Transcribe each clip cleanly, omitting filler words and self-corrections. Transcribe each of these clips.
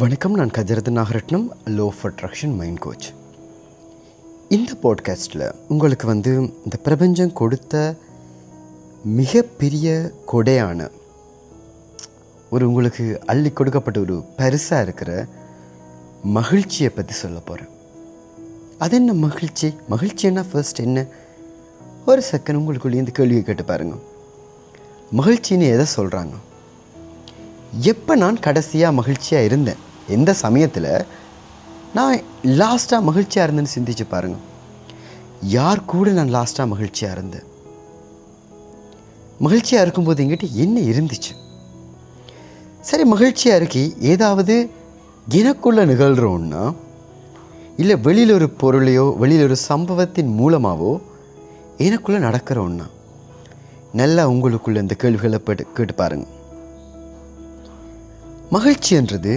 வணக்கம். நான் Gajarat Nagaratnam, law of attraction mind coach. இந்த பாட்காஸ்ட்டில் உங்களுக்கு இந்த பிரபஞ்சம் கொடுத்த மிகப்பெரிய கொடையான உங்களுக்கு அள்ளி கொடுக்கப்பட்ட ஒரு பரிசாக இருக்கிற மகிழ்ச்சியை பற்றி சொல்ல போகிறேன். அது என்ன மகிழ்ச்சி? மகிழ்ச்சின்னா ஃபர்ஸ்ட் என்ன? ஒரு செகண்ட் உங்களுக்குள்ளே இந்த கேள்வியை கேட்டு பாருங்கள். மகிழ்ச்சின்னு எதை சொல்கிறாங்க? எப்போ நான் கடைசியாக மகிழ்ச்சியாக இருந்தேன், எந்த சமயத்தில் நான் லாஸ்ட்டாக மகிழ்ச்சியாக இருந்தேன்னு சிந்திச்சு பாருங்கள். யார் கூட நான் லாஸ்ட்டாக மகிழ்ச்சியாக இருந்தேன்? மகிழ்ச்சியாக இருக்கும்போது என்கிட்ட என்ன இருந்துச்சு? சரி, மகிழ்ச்சியாக இருக்கி ஏதாவது எனக்குள்ளே நிகழ்கிறோன்னா, இல்லை வெளியில் ஒரு பொருளையோ வெளியில் ஒரு சம்பவத்தின் மூலமாகவோ எனக்குள்ளே நடக்கிறோன்னா, நல்லா உங்களுக்குள்ள இந்த கேள்விகளை கேட்டு பாருங்கள். மகிழ்ச்சின்றது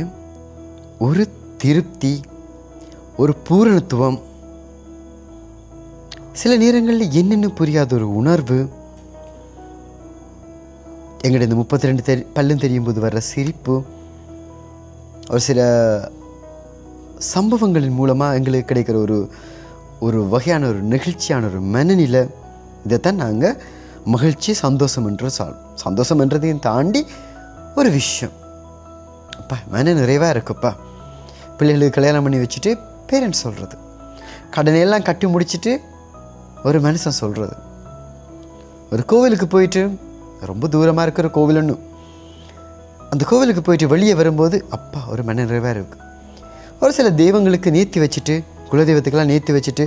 ஒரு திருப்தி, ஒரு பூரணத்துவம், சில நேரங்களில் என்னென்னு புரியாத ஒரு உணர்வு, எங்கள்ட இந்த 32 பல்லும் தெரியும் போது வர்ற சிரிப்பு, ஒரு சில சம்பவங்களின் மூலமாக எங்களுக்கு கிடைக்கிற ஒரு வகையான ஒரு நெகிழ்ச்சியான ஒரு மனநிலை. இதைத்தான் நாங்கள் மகிழ்ச்சி, சந்தோஷம் என்று சந்தோஷம் என்றதையும் தாண்டி ஒரு விஷயம். அப்பா மன நிறைவாக இருக்குப்பா. பிள்ளைகளுக்கு கல்யாணம் பண்ணி வச்சுட்டு பேரண்ட்ஸ் சொல்கிறது, கடனையெல்லாம் கட்டி முடிச்சுட்டு ஒரு மனுஷன் சொல்கிறது, ஒரு கோவிலுக்கு போயிட்டு, ரொம்ப தூரமாக இருக்கிற கோவிலுன்னு, அந்த கோவிலுக்கு போயிட்டு வெளியே வரும்போது அப்பா ஒரு மன நிறைவாக இருக்குது. ஒரு சில தெய்வங்களுக்கு நேர்த்தி வச்சுட்டு, குலதெய்வத்துக்கெல்லாம் நேர்த்தி வச்சுட்டு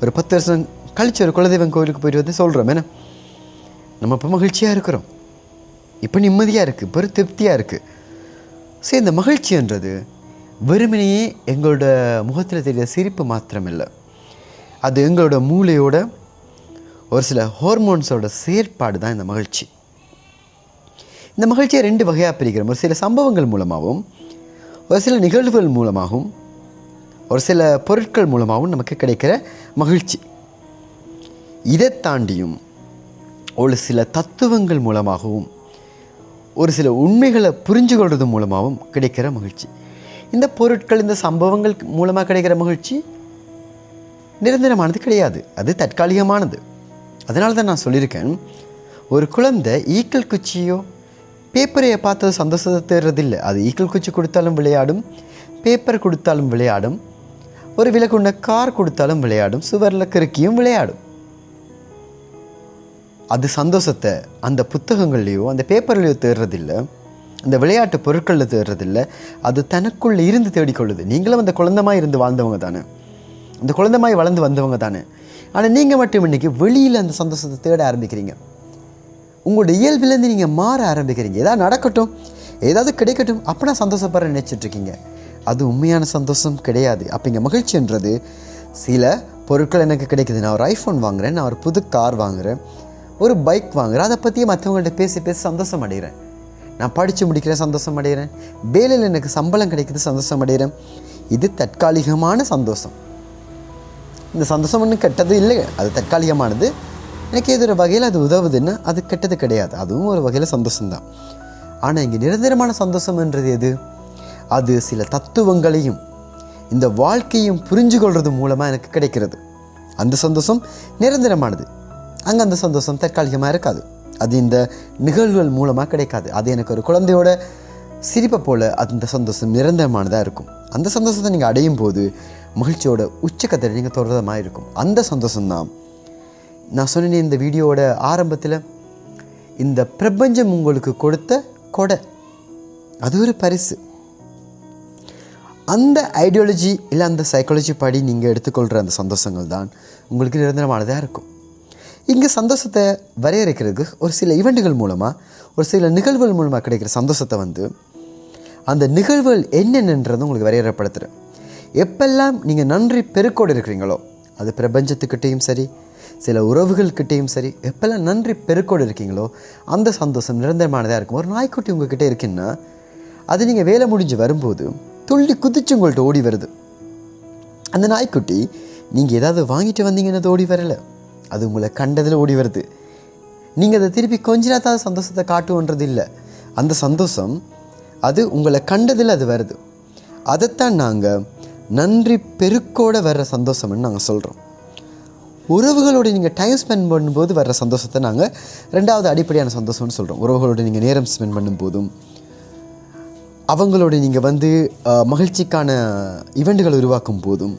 ஒரு 10 வருஷம் கழிச்சு ஒரு குலதெய்வம் கோவிலுக்கு போயிட்டு சொல்கிறோம், ஏன்னா நம்ம இப்போ மகிழ்ச்சியாக இருக்கிறோம், இப்போ நிம்மதியாக இருக்குது, இப்போ திருப்தியாக இருக்குது. சரி, இந்த மகிழ்ச்சின்றது வெறுமனையே எங்களோட முகத்தில் தெரிகிற சிரிப்பு மாத்திரமில்லை, அது எங்களோட மூளையோட ஒரு சில ஹார்மோன்ஸோட செயற்பாடு தான் இந்த மகிழ்ச்சி. இந்த மகிழ்ச்சியை 2 வகையாக பிரிக்கிறோம். ஒரு சில சம்பவங்கள் மூலமாகவும், ஒரு சில நிகழ்வுகள் மூலமாகவும், ஒரு சில பொருட்கள் மூலமாகவும் நமக்கு கிடைக்கிற மகிழ்ச்சி. இதை தாண்டியும் ஒரு சில தத்துவங்கள் மூலமாகவும், ஒரு சில உண்மைகளை புரிஞ்சு கொள்வது மூலமாகவும் கிடைக்கிற மகிழ்ச்சி. இந்த பொருட்கள், இந்த சம்பவங்கள் மூலமாக கிடைக்கிற மகிழ்ச்சி நிரந்தரமானது கிடையாது, அது தற்காலிகமானது. அதனால தான் நான் சொல்லியிருக்கேன், ஒரு குழந்தை ஈக்கல் குச்சியோ பேப்பரையை பார்த்து சந்தோஷத்தை தேடுறதில்லை. அது ஈக்கல் குச்சி கொடுத்தாலும் விளையாடும், பேப்பர் கொடுத்தாலும் விளையாடும், ஒரு விலகுண்ட கார் கொடுத்தாலும் விளையாடும், சுவரில் கிறுக்கியும் விளையாடும். அது சந்தோஷத்தை அந்த புத்தகங்கள்லையோ அந்த பேப்பர்லையோ தேடுறதில்லை, அந்த விளையாட்டு பொருட்களில் தேடுறதில்லை, அது தனக்குள்ளே இருந்து தேடிக்கொள்ளுது. நீங்களும் அந்த குழந்தமாய் இருந்து வாழ்ந்தவங்க தானே, அந்த குழந்தமாய் வளர்ந்து வந்தவங்க தானே. ஆனால் நீங்கள் மட்டும் இன்றைக்கி வெளியில் அந்த சந்தோஷத்தை தேட ஆரம்பிக்கிறீங்க. உங்களோட இயல்பிலேருந்து நீங்கள் மாற ஆரம்பிக்கிறீங்க. ஏதாவது நடக்கட்டும், ஏதாவது கிடைக்கட்டும், அப்போ நான் சந்தோஷப்படுற நினச்சிட்ருக்கீங்க. அது உண்மையான சந்தோஷம் கிடையாது. அப்போ இங்கே மகிழ்ச்சின்றது, சில பொருட்கள் எனக்கு கிடைக்குது, நான் ஒரு ஐஃபோன் வாங்குகிறேன், நான் ஒரு புது கார் வாங்குகிறேன், ஒரு பைக் வாங்குகிறேன், அதை பற்றியே மற்றவங்கள்ட்ட பேசி சந்தோஷம் அடைகிறேன், நான் படித்து முடிக்கிறேன் சந்தோஷம் அடைகிறேன், வேலையில் எனக்கு சம்பளம் கிடைக்குது சந்தோஷம் அடைகிறேன். இது தற்காலிகமான சந்தோஷம். இந்த சந்தோஷம் ஒன்றும் கெட்டது இல்லை, அது தற்காலிகமானது. எனக்கு ஏதோ ஒரு வகையில் அது உதவுதுன்னா அது கெட்டது கிடையாது, அதுவும் ஒரு வகையில் சந்தோஷம்தான். ஆனால் இங்கே நிரந்தரமான சந்தோஷம்ன்றது எது? அது சில தத்துவங்களையும் இந்த வாழ்க்கையும் புரிஞ்சு கொள்வது மூலமாக எனக்கு கிடைக்கிறது. அந்த சந்தோஷம் நிரந்தரமானது. அங்கே அந்த சந்தோஷம் தற்காலிகமாக இருக்காது, அது இந்த நிகழ்வுகள் மூலமாக கிடைக்காது. அது எனக்கு ஒரு குழந்தையோட சிரிப்பை போல் அந்த சந்தோஷம் நிரந்தரமானதாக இருக்கும். அந்த சந்தோஷத்தை நீங்கள் அடையும் போது மகிழ்ச்சியோட உச்சக்கத்தை நீங்கள் தொடர்றதாக இருக்கும். அந்த சந்தோஷம்தான் நான் சொன்னேன் இந்த வீடியோவோட ஆரம்பத்தில், இந்த பிரபஞ்சம் உங்களுக்கு கொடுத்த கொடை, அது ஒரு பரிசு. அந்த ஐடியாலஜி இல்லை அந்த சைக்காலஜி படி நீங்கள் எடுத்துக்கொள்கிற அந்த சந்தோஷங்கள் தான் உங்களுக்கு நிரந்தரமானதாக இருக்கும். இங்கே சந்தோஷத்தை வரையறுக்கிறதுக்கு ஒரு சில ஈவெண்ட்டுகள் மூலமாக, ஒரு சில நிகழ்வுகள் மூலமாக கிடைக்கிற சந்தோஷத்தை அந்த நிகழ்வுகள் என்னென்னன்றதை உங்களுக்கு வரையறைப்படுத்துகிறேன். எப்பெல்லாம் நீங்கள் நன்றி பெருக்கோடு இருக்கிறீங்களோ, அது பிரபஞ்சத்துக்கிட்டேயும் சரி, சில உறவுகள்கிட்டையும் சரி, எப்பெல்லாம் நன்றி பெருக்கோடு இருக்கீங்களோ அந்த சந்தோஷம் நிரந்தரமானதாக இருக்கும். ஒரு நாய்க்குட்டி உங்கள்கிட்ட இருக்குன்னா, அது நீங்கள் வேலை முடிஞ்சு வரும்போது துள்ளி குதிச்சு உங்கள்கிட்ட ஓடி வருது. அந்த நாய்க்குட்டி நீங்கள் ஏதாவது வாங்கிட்டு வந்தீங்கன்னா அது ஓடி வரலை, அது உங்களை கண்டதில் ஓடி வருது. நீங்கள் அதை திருப்பி கொஞ்ச நேரத்தாவது சந்தோஷத்தை காட்டுவோன்றது இல்லை. அந்த சந்தோஷம் அது உங்களை கண்டதில் அது வருது. அதைத்தான் நாங்கள் நன்றி பெருக்கோடு வர்ற சந்தோஷம்னு நாங்கள் சொல்கிறோம். உறவுகளோடு நீங்கள் டைம் ஸ்பெண்ட் பண்ணும்போது வர்ற சந்தோஷத்தை நாங்கள் ரெண்டாவது அடிப்படையான சந்தோஷம்னு சொல்கிறோம். உறவுகளோடு நீங்கள் நேரம் ஸ்பெண்ட் பண்ணும்போதும், அவங்களோட நீங்கள் மகிழ்ச்சிக்கான ஈவெண்ட்டுகள் உருவாக்கும் போதும்,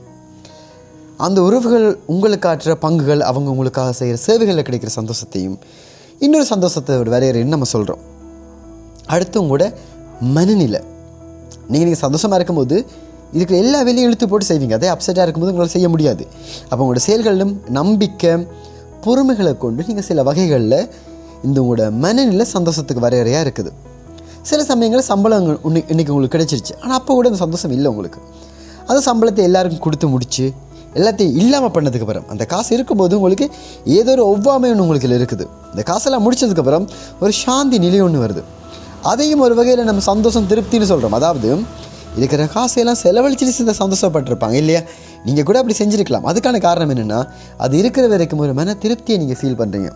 அந்த உறவுகள் உங்களுக்கு ஆற்றுற பங்குகள், அவங்க உங்களுக்காக செய்கிற சேவைகளில் கிடைக்கிற சந்தோஷத்தையும் இன்னொரு சந்தோஷத்தை வரையறைன்னு நம்ம சொல்கிறோம். அடுத்து உங்களோட மனநிலை. நீங்கள் சந்தோஷமாக இருக்கும்போது இதுக்கு எல்லா வேலையும் இழுத்து போட்டு செய்வீங்க. அதே அப்செட்டாக இருக்கும்போது உங்களால் செய்ய முடியாது. அப்போ உங்களோட செயல்களிலும் நம்பிக்கை பொறுமைகளை கொண்டு நீங்கள் சில வகைகளில் இந்த உங்களோட மனநிலை சந்தோஷத்துக்கு வரையறையாக இருக்குது. சில சமயங்களில் சம்பளம் இன்றைக்கி உங்களுக்கு கிடைச்சிருச்சு, ஆனால் அப்போ கூட அந்த சந்தோஷம் இல்லை உங்களுக்கு. அந்த சம்பளத்தை எல்லாருக்கும் கொடுத்து முடித்து எல்லாத்தையும் இல்லாமல் பண்ணதுக்கப்புறம், அந்த காசு இருக்கும்போது உங்களுக்கு ஏதோ ஒரு ஒவ்வாமை ஒன்று உங்களுக்கு இருக்குது. இந்த காசெல்லாம் முடித்ததுக்கப்புறம் ஒரு சாந்தி நிலை ஒன்று வருது. அதையும் ஒரு வகையில் நம்ம சந்தோஷம் திருப்தின்னு சொல்கிறோம். அதாவது இருக்கிற காசையெல்லாம் செலவழிச்சிட்டு இந்த சந்தோஷப்பட்டிருப்பாங்க இல்லையா? நீங்கள் கூட அப்படி செஞ்சுருக்கலாம். அதுக்கான காரணம் என்னென்னா, அது இருக்கிற வரைக்கும் ஒரு மன திருப்தியை நீங்கள் ஃபீல் பண்ணுறீங்க.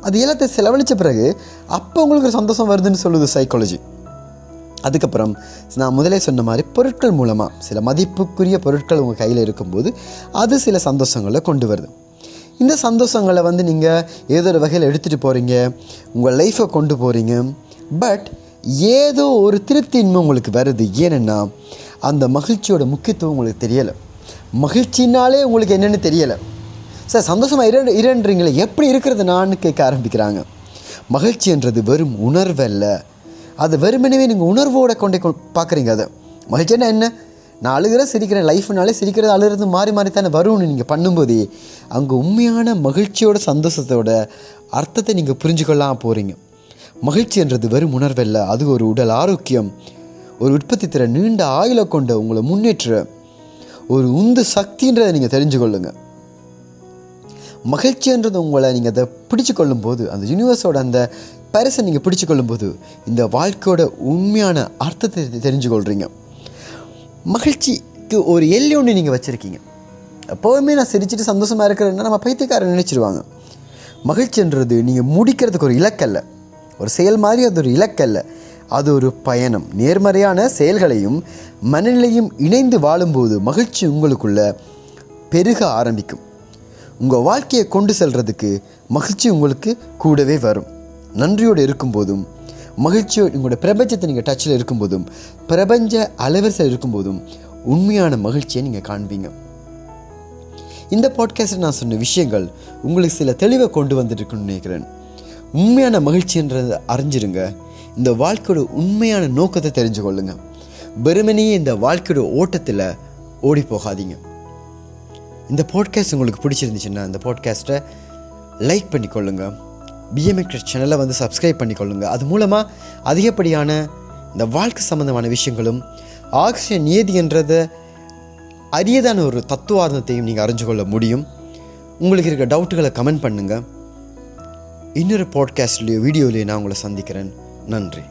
அது எல்லாத்தையும் செலவழித்த பிறகு அப்போ உங்களுக்கு ஒரு சந்தோஷம் வருதுன்னு சொல்லுது சைக்காலஜி. அதுக்கப்புறம் நான் முதலே சொன்ன மாதிரி பொருட்கள் மூலமாக சில மதிப்புக்குரிய பொருட்கள் உங்கள் கையில் இருக்கும்போது அது சில சந்தோஷங்களை கொண்டு வருது. இந்த சந்தோஷங்களை நீங்கள் ஏதோ ஒரு வகையில் எடுத்துகிட்டு போகிறீங்க, உங்கள் லைஃப்பை கொண்டு போகிறீங்க. பட் ஏதோ ஒரு திருப்தியின்மை உங்களுக்கு வருது. ஏன்னா அந்த மகிழ்ச்சியோட முக்கியத்துவம் உங்களுக்கு தெரியலை. மகிழ்ச்சினாலே உங்களுக்கு என்னென்னு தெரியலை. சார் சந்தோஷமாக இரண்டுறீங்களே, எப்படி இருக்கிறது நான் கேட்க ஆரம்பிக்கிறாங்க. மகிழ்ச்சின்றது வெறும் உணர்வல்ல. அது வெறுமனவே நீங்கள் உணர்வோடு கொண்டே பார்க்குறீங்க. அதை மகிழ்ச்சின்னா என்ன? நான் அழுகிறேன் சிரிக்கிறேன், லைஃப்னாலே சிரிக்கிறது அழுகிறது மாறி மாறி தானே வரும்னு நீங்கள் பண்ணும்போதே அங்கே உண்மையான மகிழ்ச்சியோட சந்தோஷத்தோட அர்த்தத்தை நீங்கள் புரிஞ்சுக்கொள்ளாமல் போகிறீங்க. மகிழ்ச்சின்றது வெறும் உணர்வல்ல, அது ஒரு உடல் ஆரோக்கியம், ஒரு உற்பத்தி திறன், நீண்ட ஆயுளை கொண்ட உங்களை முன்னேற்ற ஒரு உந்து சக்தின்றதை நீங்கள் தெரிஞ்சுக்கொள்ளுங்க. மகிழ்ச்சின்றது உங்களை நீங்கள் அதை பிடிச்சு கொள்ளும்போது, அந்த யூனிவர்ஸோட அந்த பரிசை நீங்கள் பிடிச்சு கொள்ளும்போது இந்த வாழ்க்கையோட உண்மையான அர்த்தத்தை தெரிஞ்சுக்கொள்கிறீங்க. மகிழ்ச்சிக்கு ஒரு எல்லை ஒன்று நீங்கள் வச்சுருக்கீங்க. எப்போவுமே நான் சிரிச்சுட்டு சந்தோஷமாக இருக்கிறேன்னா நம்ம பைத்தியக்காரன் நினச்சிடுவாங்க. மகிழ்ச்சின்றது நீங்கள் முடிக்கிறதுக்கு ஒரு இலக்கல்ல, ஒரு செயல் மாதிரி. அது ஒரு இலக்கல்ல, அது ஒரு பயணம். நேர்மறையான செயல்களையும் மனநிலையும் இணைந்து வாழும்போது மகிழ்ச்சி உங்களுக்குள்ள பெருக ஆரம்பிக்கும். உங்கள் வாழ்க்கையை கொண்டு செல்றதுக்கு மகிழ்ச்சி உங்களுக்கு கூடவே வரும். நன்றியோடு இருக்கும்போதும், மகிழ்ச்சியோடு உங்களோட பிரபஞ்சத்தை நீங்கள் டச்சில் இருக்கும்போதும், பிரபஞ்ச அலைவரிசையில் இருக்கும்போதும் உண்மையான மகிழ்ச்சியை நீங்கள் காண்பீங்க. இந்த பாட்காஸ்ட்டில் நான் சொன்ன விஷயங்கள் உங்களுக்கு சில தெளிவை கொண்டு வந்துருக்குன்னு நினைக்கிறேன். உண்மையான மகிழ்ச்சின்றதை அறிஞ்சிருங்க. இந்த வாழ்க்கையோட உண்மையான நோக்கத்தை தெரிஞ்சு கொள்ளுங்க. வெறுமனையே இந்த வாழ்க்கையோட ஓட்டத்தில் ஓடி போகாதீங்க. இந்த பாட்காஸ்ட் உங்களுக்கு பிடிச்சிருந்துச்சுன்னா இந்த பாட்காஸ்ட்டை லைக் பண்ணிக்கொள்ளுங்க. பிஎம்எக்ஸ் சேனலை சப்ஸ்கிரைப் பண்ணிக்கொள்ளுங்க. அது மூலமாக அதிகப்படியான இந்த வாழ்க்கை சம்பந்தமான விஷயங்களும் ஆக்சிஜன் நியதி என்றதை அரியதான ஒரு தத்துவார்த்தத்தையும் நீங்கள் அறிஞ்சு கொள்ள முடியும். உங்களுக்கு இருக்க டவுட்டுகளை கமெண்ட் பண்ணுங்கள். இன்னொரு பாட்காஸ்ட்லேயோ வீடியோலேயோ நான் உங்களை சந்திக்கிறேன். நன்றி.